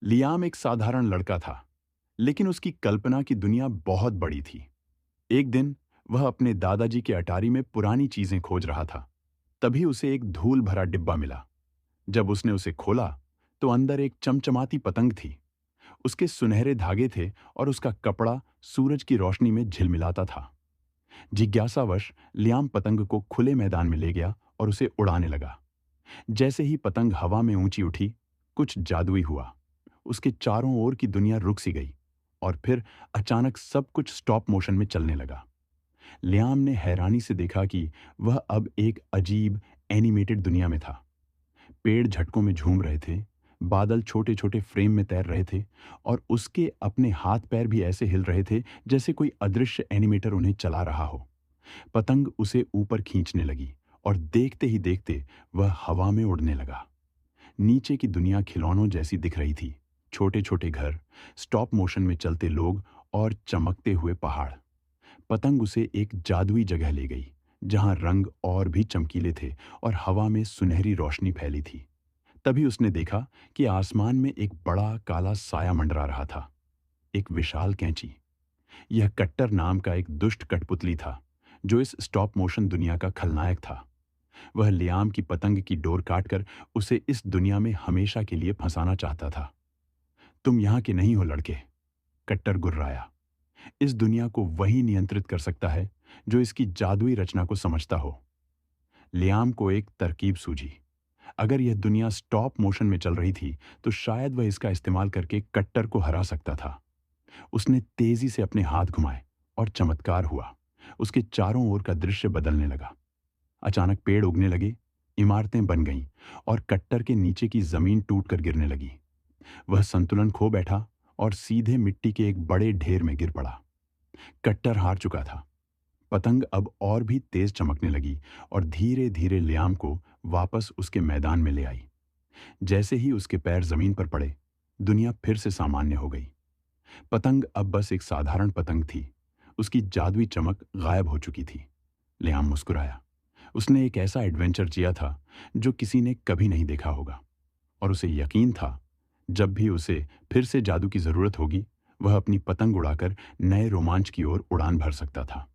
Liam एक साधारण लड़का था, लेकिन उसकी कल्पना की दुनिया बहुत बड़ी थी। एक दिन वह अपने दादाजी के अटारी में पुरानी चीजें खोज रहा था। तभी उसे एक धूल भरा डिब्बा मिला। जब उसने उसे खोला, तो अंदर एक चमचमाती पतंग थी। उसके सुनहरे धागे थे और उसका कपड़ा सूरज की रोशनी में झिलमिलाता था। जिज्ञासावश लियाम पतंग को खुले मैदान में ले गया और उसे उड़ाने लगा। जैसे ही पतंग हवा में ऊंची उठी, कुछ जादुई हुआ। उसके चारों ओर की दुनिया रुक सी गई और फिर अचानक सब कुछ स्टॉप मोशन में चलने लगा। लियाम ने हैरानी से देखा कि वह अब एक अजीब एनिमेटेड दुनिया में था। पेड़ झटकों में झूम रहे थे, बादल छोटे छोटे फ्रेम में तैर रहे थे और उसके अपने हाथ पैर भी ऐसे हिल रहे थे जैसे कोई अदृश्य एनिमेटर उन्हें चला रहा हो। पतंग उसे ऊपर खींचने लगी और देखते ही देखते वह हवा में उड़ने लगा। नीचे की दुनिया खिलौनों जैसी दिख रही थी। छोटे छोटे घर, स्टॉप मोशन में चलते लोग और चमकते हुए पहाड़। पतंग उसे एक जादुई जगह ले गई, जहां रंग और भी चमकीले थे और हवा में सुनहरी रोशनी फैली थी। तभी उसने देखा कि आसमान में एक बड़ा काला साया मंडरा रहा था। एक विशाल कैंची। यह कट्टर नाम का एक दुष्ट कठपुतली था, जो इस स्टॉप मोशन दुनिया का खलनायक था। वह लियाम की पतंग की डोर काटकर उसे इस दुनिया में हमेशा के लिए फंसाना चाहता था। तुम यहाँ के नहीं हो लड़के, कट्टर गुर्राया। इस दुनिया को वही नियंत्रित कर सकता है जो इसकी जादुई रचना को समझता हो। लियाम को एक तरकीब सूझी। अगर यह दुनिया स्टॉप मोशन में चल रही थी, तो शायद वह इसका इस्तेमाल करके कट्टर को हरा सकता था। उसने तेजी से अपने हाथ घुमाए और चमत्कार हुआ। उसके चारों ओर का दृश्य बदलने लगा। अचानक पेड़ उगने लगे, इमारतें बन गईं और कट्टर के नीचे की जमीन टूटकर गिरने लगी। वह संतुलन खो बैठा और सीधे मिट्टी के एक बड़े ढेर में गिर पड़ा। कट्टर हार चुका था। पतंग अब और भी तेज चमकने लगी और धीरे धीरे लियाम को वापस उसके मैदान में ले आई। जैसे ही उसके पैर जमीन पर पड़े, दुनिया फिर से सामान्य हो गई। पतंग अब बस एक साधारण पतंग थी। उसकी जादुई चमक गायब हो चुकी थी। लियाम मुस्कुराया। उसने एक ऐसा एडवेंचर जिया था जो किसी ने कभी नहीं देखा होगा, और उसे यकीन था, जब भी उसे फिर से जादू की जरूरत होगी, वह अपनी पतंग उड़ाकर नए रोमांच की ओर उड़ान भर सकता था।